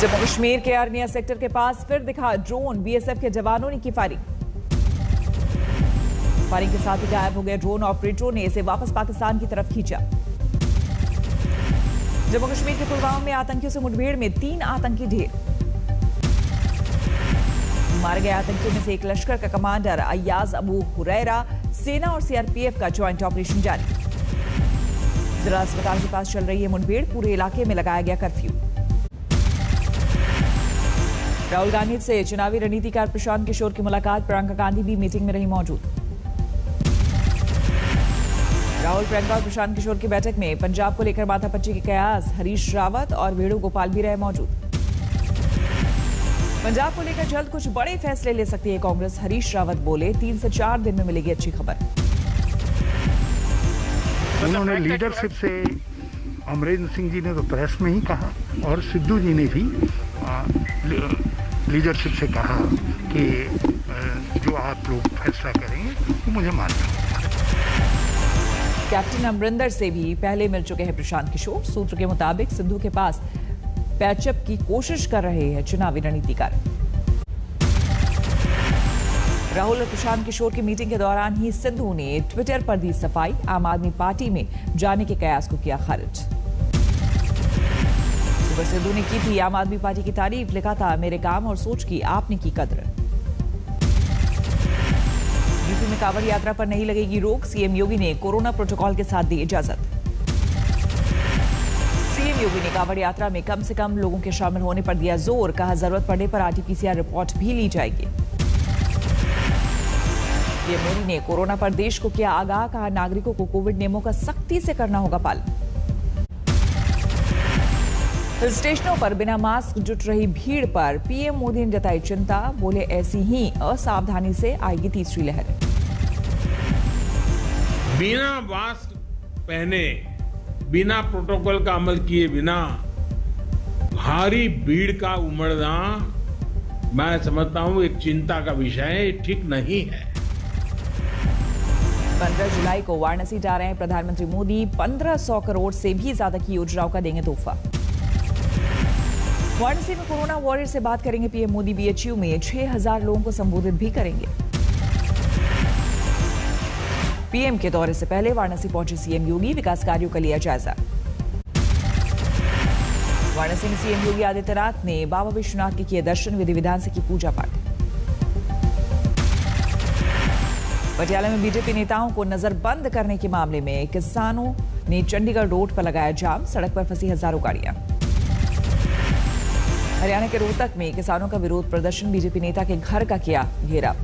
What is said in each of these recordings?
जम्मू कश्मीर के आर्निया सेक्टर के पास फिर दिखा ड्रोन, बीएसएफ के जवानों ने की फायरिंग के साथ ही गायब हो गया ड्रोन। ऑपरेटरों ने इसे वापस पाकिस्तान की तरफ खींचा। जम्मू कश्मीर के पुलवामा में आतंकियों से मुठभेड़ में 3 आतंकी ढेर। मारे गए आतंकियों में से एक लश्कर का कमांडर अय्याज अबू हुरैरा। सेना और सीआरपीएफ का ज्वाइंट ऑपरेशन जारी। जिला अस्पताल के पास चल रही है मुठभेड़, पूरे इलाके में लगाया गया कर्फ्यू। राहुल गांधी से चुनावी रणनीतिकार प्रशांत किशोर की मुलाकात, प्रियंका गांधी भी मीटिंग में रही मौजूद। राहुल, प्रियंका और प्रशांत किशोर की बैठक में पंजाब को लेकर माथापच्ची के कयास, हरीश रावत और वेणुगोपाल भी रहे मौजूद। पंजाब को लेकर जल्द कुछ बड़े फैसले ले सकती है कांग्रेस, हरीश रावत बोले 3 से 4 दिन में मिलेगी अच्छी खबर। उन्होंने लीडरशिप से, अमरिंदर सिंह जी ने तो प्रेस में ही कहा और सिद्धू जी ने भी लीडरशिप से कहा कि जो आप लोग फैसला करेंगे वो मुझे मानना होगा। कैप्टन अमरिंदर से भी पहले मिल चुके हैं प्रशांत किशोर। सूत्र के मुताबिक सिद्धू के पास पैचअप की कोशिश कर रहे हैं चुनावी रणनीतिकार। राहुल और प्रशांत किशोर की मीटिंग के दौरान ही सिद्धू ने ट्विटर पर दी सफाई, आम आदमी पार्टी में जाने के कयास को किया खारिज। सुबह सिद्धू ने की थी आम आदमी पार्टी की तारीफ, लिखा था मेरे काम और सोच की आपने की कद्र। यूपी में कांवड़ यात्रा पर नहीं लगेगी रोक, सीएम योगी ने कोरोना प्रोटोकॉल के साथ दी इजाजत। सीएम योगी ने कांवड़ यात्रा में कम से कम लोगों के शामिल होने पर दिया जोर, कहा जरूरत पड़ने पर आरटीपीसीआर रिपोर्ट भी ली जाएगी। पीएम मोदी ने कोरोना पर देश को किया आगाह, कहा नागरिकों को कोविड नियमों का सख्ती से करना होगा पालन। हिल स्टेशनों पर बिना मास्क जुट रही भीड़ पर पीएम मोदी ने जताई चिंता, बोले ऐसी ही असावधानी से आएगी तीसरी लहर। बिना मास्क पहने, बिना प्रोटोकॉल का अमल किए बिना भारी भीड़ का उमड़ना मैं समझता हूं एक चिंता का विषय है, ठीक नहीं है। 15 जुलाई को वाराणसी जा रहे हैं प्रधानमंत्री मोदी, 1500 करोड़ से भी ज्यादा की योजनाओं का देंगे तोहफा। वाराणसी में कोरोना वॉरियर से बात करेंगे पीएम मोदी, बीएचयू में 6000 लोगों को संबोधित भी करेंगे। पीएम के दौरे से पहले वाराणसी पहुंचे सीएम योगी, विकास कार्यों का लिया जायजा। वाराणसी में सीएम योगी आदित्यनाथ ने बाबा विश्वनाथ के किए दर्शन, विधि विधान से की पूजा पाठ। पटियाला में बीजेपी नेताओं को नजरबंद करने के मामले में किसानों ने चंडीगढ़ रोड पर लगाया जाम, सड़क पर फंसी हजारों गाड़ियां। हरियाणा के रोहतक में किसानों का विरोध प्रदर्शन, बीजेपी नेता के घर का किया घेराव।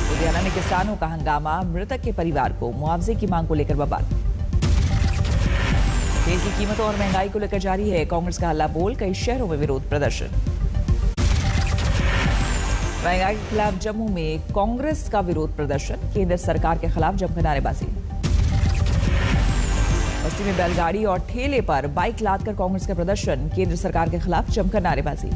लुधियाना में किसानों का हंगामा, मृतक के परिवार को मुआवजे की मांग को लेकर बवाल। तेल की कीमतों और महंगाई को लेकर जारी है कांग्रेस का हल्ला बोल, कई शहरों में विरोध प्रदर्शन। महंगाई के खिलाफ जम्मू में कांग्रेस का विरोध प्रदर्शन, केंद्र सरकार के खिलाफ जमकर नारेबाजी। बस्ती में बैलगाड़ी और ठेले पर बाइक लादकर कांग्रेस का प्रदर्शन, केंद्र सरकार के खिलाफ जमकर नारेबाजी।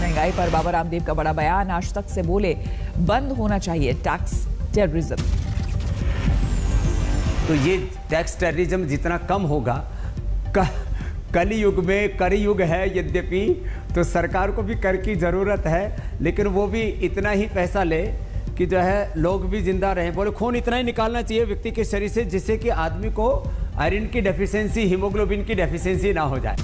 महंगाई पर बाबा रामदेव का बड़ा बयान, आज तक से बोले बंद होना चाहिए टैक्स टेररिज्म। तो ये टैक्स टेररिज्म जितना कम होगा, कलयुग में कलयुग है यद्यपि, तो सरकार को भी कर की जरूरत है, लेकिन वो भी इतना ही पैसा ले कि जो है लोग भी जिंदा रहें। बोले खून इतना ही निकालना चाहिए व्यक्ति के शरीर से जिससे कि आदमी को आयरन की डेफिशिएंसी, हीमोग्लोबिन की डेफिशिएंसी ना हो जाए।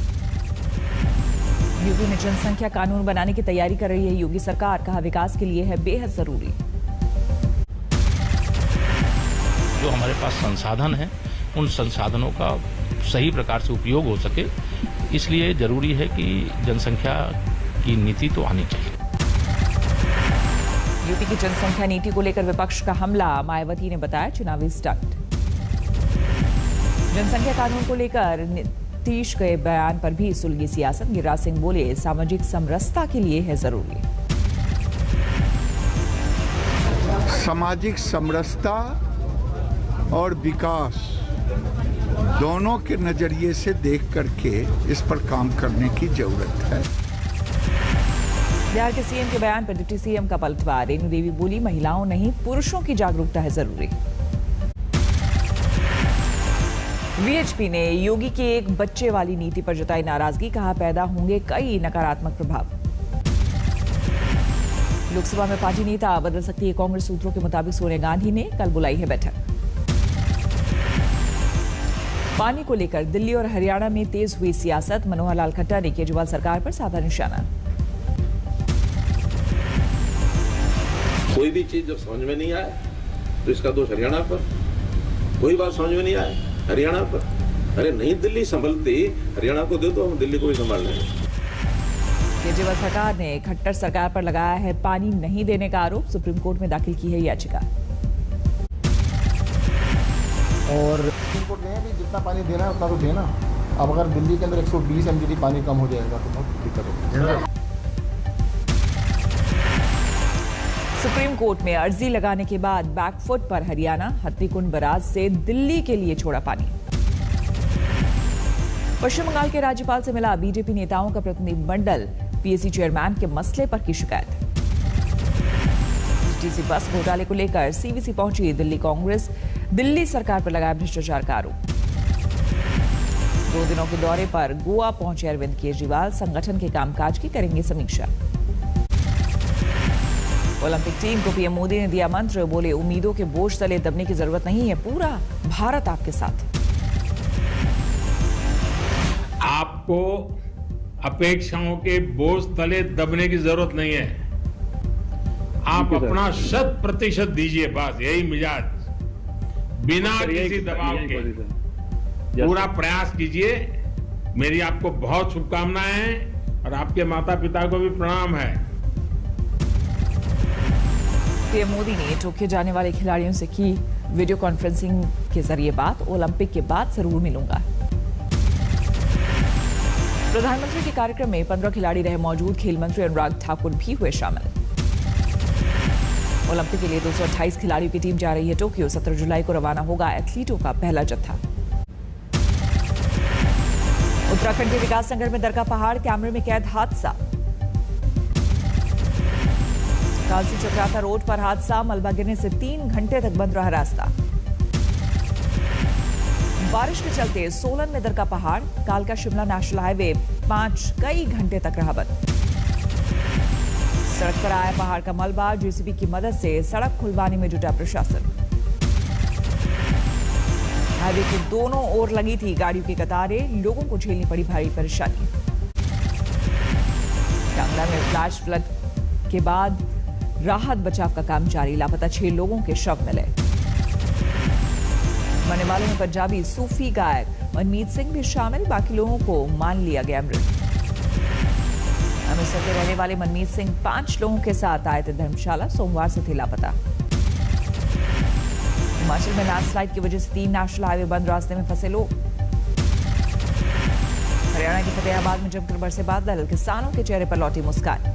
यूपी में जनसंख्या कानून बनाने की तैयारी कर रही है योगी सरकार, कहा विकास के लिए है बेहद जरूरी। जो हमारे पास संसाधन है उन संसाधनों का सही प्रकार से उपयोग हो सके, इसलिए जरूरी है कि जनसंख्या की नीति तो आनी चाहिए। यूपी की जनसंख्या नीति को लेकर विपक्ष का हमला, मायावती ने बताया चुनावी स्टंट। जनसंख्या कानून को लेकर नीतीश के बयान पर भी सुलगी सियासत, गिरिराज सिंह बोले सामाजिक समरसता के लिए है जरूरी। सामाजिक समरसता और विकास दोनों के नजरिए से देख करके इस पर काम करने की जरूरत है। बिहार के सीएम के बयान पर डिप्टी सीएम का पलटवार, रेणु देवी बोली महिलाओं नहीं पुरुषों की जागरूकता है जरूरी। वीएचपी ने योगी की एक बच्चे वाली नीति पर जताई नाराजगी, कहा पैदा होंगे कई नकारात्मक प्रभाव। लोकसभा में पार्टी नेता बदल सकती है, कांग्रेस सूत्रों के मुताबिक सोनिया गांधी ने कल बुलाई है बैठक। पानी को लेकर दिल्ली और हरियाणा में तेज हुई सियासत, मनोहर लाल खट्टर ने केजरीवाल सरकार पर साधा निशाना। कोई भी चीज जब समझ में नहीं आए तो इसका दोष हरियाणा पर, कोई बात समझ में नहीं आए हरियाणा पर। अरे नहीं दिल्ली संभलती, हरियाणा को दे दो, हम दिल्ली को भी संभाल लेंगे। केजरीवाल सरकार ने खट्टर सरकार पर लगाया है पानी नहीं देने का आरोप, सुप्रीम कोर्ट में दाखिल की है याचिका। और सुप्रीम कोर्ट ने भी जितना पानी देना है उतना तो देना। अब अगर दिल्ली के अंदर 120 MGD पानी कम हो जाएगा तो बहुत दिक्कत होगी। सुप्रीम कोर्ट में अर्जी लगाने के बाद बैकफुट पर हरियाणा, हथनीकुंड बराज से दिल्ली के लिए छोड़ा पानी। पश्चिम बंगाल के राज्यपाल से मिला बीजेपी नेताओं का प्रतिनिधिमंडल, पीएससी चेयरमैन के मसले पर की शिकायत। टीसी बस घोटाले को लेकर सीवीसी पहुंची दिल्ली कांग्रेस, दिल्ली सरकार पर लगाया भ्रष्टाचार का आरोप। 2 दिनों के दौरे पर गोवा पहुंचे अरविंद केजरीवाल, संगठन के कामकाज की करेंगे समीक्षा। ओलंपिक टीम को पीएम मोदी ने दिया मंत्र, बोले उम्मीदों के बोझ तले दबने की जरूरत नहीं है, पूरा भारत आपके साथ। आपको अपेक्षाओं के बोझ तले दबने की जरूरत नहीं है, आप अपना 100% दीजिए, बस यही मिजाज, बिना किसी दबाव के पूरा प्रयास कीजिए। मेरी आपको बहुत शुभकामनाएं हैं और आपके माता पिता को भी प्रणाम है। पीएम मोदी ने टोक्यो जाने वाले खिलाड़ियों से की वीडियो कॉन्फ्रेंसिंग के जरिए बात, ओलंपिक के बाद जरूर मिलूंगा। प्रधानमंत्री के कार्यक्रम में 15 खिलाड़ी रहे मौजूद, खेल मंत्री अनुराग ठाकुर भी हुए शामिल। ओलंपिक के लिए 228 खिलाड़ियों की टीम जा रही है टोक्यो, 17 जुलाई को रवाना होगा एथलीटों का पहला जत्था। उत्तराखंड के विकास नगर में दरका पहाड़, कैमरे में कैद हादसा। कालसी चक्राता रोड पर हादसा, मलबा गिरने से 3 घंटे तक बंद रहा रास्ता। बारिश के चलते सोलन में दरका पहाड़, कालका शिमला नेशनल हाईवे 5 कई घंटे तक रहा बंद। सड़क पर आया पहाड़ का मलबा, जेसीबी की मदद से सड़क खुलवाने में जुटा प्रशासन। हाईवे के दोनों ओर लगी थी गाड़ियों की कतारें, लोगों को झेलनी पड़ी भारी परेशानी। कांगड़ा में फ्लैश फ्लड के बाद राहत बचाव का काम जारी, लापता 6 लोगों के शव मिले। मरने वालों में पंजाबी सूफी गायक मनमीत सिंह भी शामिल, बाकी लोगों को मान लिया गया मृत। अमृतसर के रहने वाले मनमीत सिंह 5 लोगों के साथ आए थे धर्मशाला, सोमवार से थे लापता। हिमाचल में लैंडस्लाइड की वजह से 3 नेशनल हाईवे बंद, रास्ते में फंसे लोग। हरियाणा के फतेहाबाद में जमकर बरसे बादल, किसानों के चेहरे पर लौटी मुस्कान।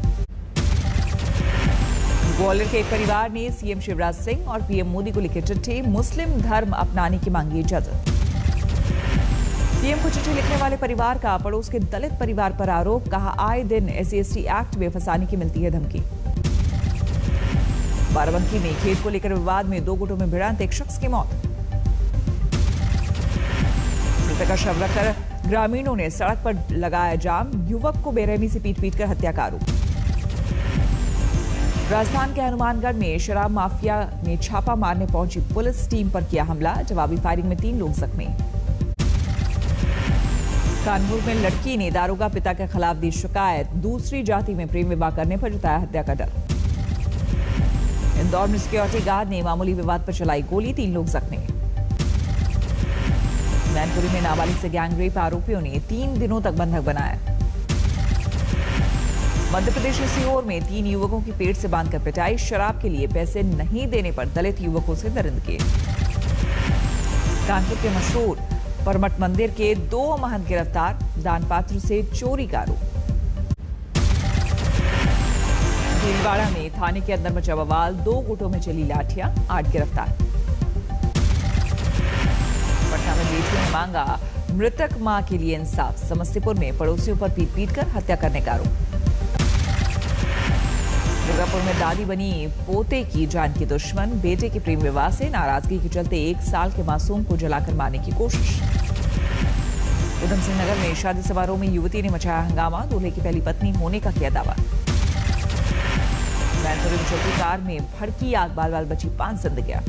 ग्वालियर के एक परिवार ने सीएम शिवराज सिंह और पीएम मोदी को लिखे चिट्ठी, मुस्लिम धर्म अपनाने की मांगी इजाजत। पीएम को चिट्ठी लिखने वाले परिवार का पड़ोस के दलित परिवार पर आरोप, कहा आए दिन SC/ST एक्ट में फंसाने की मिलती है धमकी। बाराबंकी में खेत को लेकर विवाद में 2 गुटों में भिड़ंत, एक शख्स की मौत। मृतक का शव रखकर ग्रामीणों ने सड़क पर लगाया जाम, युवक को बेरहमी से पीट कर हत्या का आरोप। राजस्थान के हनुमानगढ़ में शराब माफिया में छापा मारने पहुंची पुलिस टीम पर किया हमला, जवाबी फायरिंग में 3 लोग जख्मी। कानपुर में लड़की ने दारोगा पिता के खिलाफ दी शिकायत, दूसरी जाति में प्रेम विवाह करने पर जताया हत्या का डर। इंदौर में सिक्योरिटी गार्ड ने मामूली विवाद पर चलाई गोली, 3 लोग जख्मी। मैनपुरी में नाबालिग से गैंगरेप आरोपियों ने 3 दिनों तक बंधक बनाया। मध्य प्रदेश के सीहोर में 3 युवकों की पेट से बांधकर पिटाई, शराब के लिए पैसे नहीं देने पर दलित युवकों से दरिंदगी। कानपुर के मशहूर परमठ मंदिर के 2 महंत गिरफ्तार, दान पात्र से चोरी का आरोप। भीलवाड़ा में थाने के अंदर मचा बवाल, 2 गुटों में चली लाठियां, 8 गिरफ्तार। पटना में बेटियों ने मांगा मृतक मां के लिए इंसाफ, समस्तीपुर में पड़ोसियों पर पीट कर हत्या करने का आरोप। दुर्गापुर में दादी बनी पोते की जान की दुश्मन। बेटे के प्रेम विवाह से नाराजगी के चलते 1 साल के मासूम को जलाकर मारने की कोशिश। उधम सिंह नगर में शादी समारोह में युवती ने मचाया हंगामा। दूल्हे की पहली पत्नी होने का किया दावा। मैनपुरी में चलती कार में भड़की आग, बाल बाल बची 5 जिंदगियां।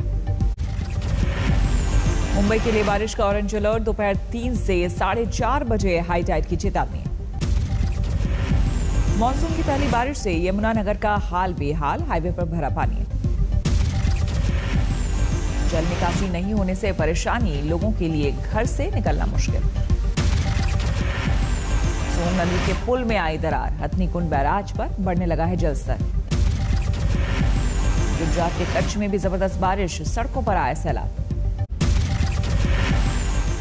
मुंबई के लिए बारिश का ऑरेंज अलर्ट। दोपहर 3 से 4:30 बजे हाई टाइड की चेतावनी। मानसून की पहली बारिश से यमुनानगर का हाल बेहाल। हाईवे पर भरा पानी। जल निकासी नहीं होने से परेशानी। लोगों के लिए घर से निकलना मुश्किल। सोन नदी के पुल में आई दरार। हथनीकुंड बैराज पर बढ़ने लगा है जलस्तर। गुजरात के कच्छ में भी जबरदस्त बारिश। सड़कों पर आया सैलाब।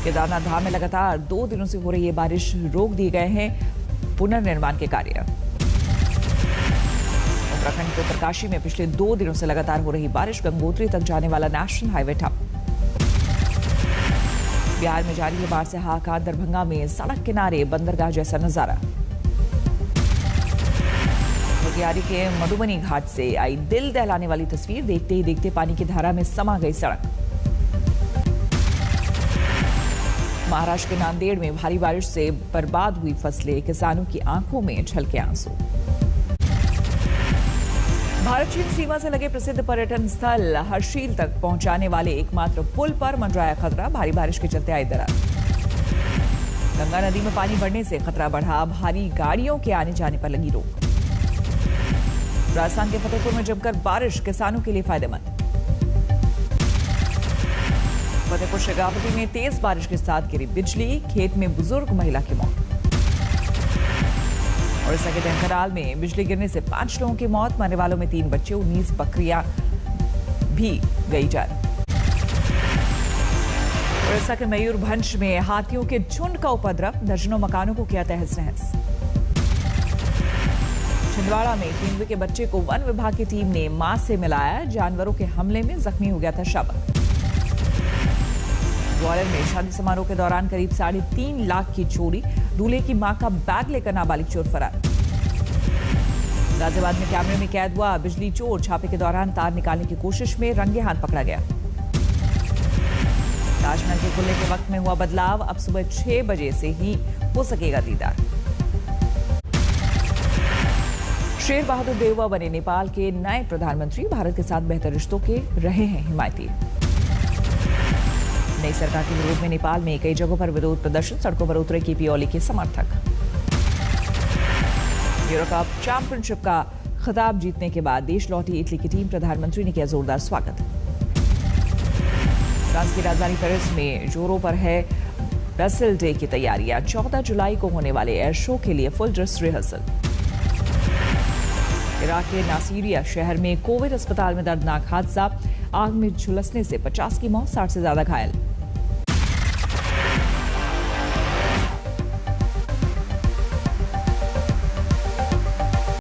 केदारनाथ धाम में लगातार 2 दिनों से हो रही है बारिश। रोक दिए गए हैं पुनर्निर्माण के कार्य। उत्तराखंड के उत्तरकाशी में पिछले 2 दिनों से लगातार हो रही बारिश। गंगोत्री तक जाने वाला नेशनल हाईवे ठप। बिहार में जारी है बाढ़ से हाहाकार। दरभंगा में सड़क किनारे बंदरगाह जैसा नजारा। मोतिहारी के मधुबनी घाट से आई दिल दहलाने वाली तस्वीर। देखते ही देखते पानी की धारा में समा गई सड़क। महाराष्ट्र के नांदेड़ में भारी बारिश से बर्बाद हुई फसलें। किसानों की आंखों में झलके आंसू। भारत चीन सीमा से लगे प्रसिद्ध पर्यटन स्थल हर्षिल तक पहुंचाने वाले एकमात्र पुल पर मंडराया खतरा। भारी बारिश के चलते आई दरार। गंगा नदी में पानी बढ़ने से खतरा बढ़ा। भारी गाड़ियों के आने जाने पर लगी रोक। राजस्थान के फतेहपुर में जमकर बारिश। किसानों के लिए फायदेमंद। फतेहपुर शेखावटी में तेज बारिश के साथ गिरी बिजली। खेत में बुजुर्ग महिला की मौत। ओडिशा के ढेंकनाल में बिजली गिरने से 5 लोगों की मौत। मरने वालों में 3 बच्चे, 19 बकरियां भी गई जान। ओडिशा के मयूरभंज में हाथियों के झुंड का उपद्रव। दर्जनों मकानों को किया तहस नहस। छिंदवाड़ा में तेंदुए के बच्चे को वन विभाग की टीम ने मां से मिलाया। जानवरों के हमले में जख्मी हो गया था शावक। ग्वालियर में शादी समारोह के दौरान करीब 3.5 लाख की चोरी। दूल्हे की मां का बैग लेकर नाबालिग चोर फरार। गाजियाबाद में कैमरे में कैद हुआ बिजली चोर। छापे के दौरान तार निकालने की कोशिश में रंगे हाथ पकड़ा गया। ताजमहल के खुलने के वक्त में हुआ बदलाव। अब सुबह 6 बजे से ही हो सकेगा दीदार। शेर बहादुर देववा बने नेपाल के नए प्रधानमंत्री। भारत के साथ बेहतर रिश्तों के रहे हैं हिमायती। नई सरकार के विरोध में नेपाल में कई जगहों पर विरोध प्रदर्शन। सड़कों पर उतरे केपी ओली के समर्थक। यूरो कप चैंपियनशिप का खिताब जीतने के बाद देश लौटी इटली की टीम। प्रधानमंत्री ने किया जोरदार स्वागत। फ्रांस की राजधानी पेरिस में जोरों पर है बेसल डे की तैयारियां। 14 जुलाई को होने वाले एयर शो के लिए फुल ड्रेस रिहर्सल। इराक के नासिरिया शहर में कोविड अस्पताल में दर्दनाक हादसा। आग में झुलसने से 50 की मौत, 60 से ज्यादा घायल।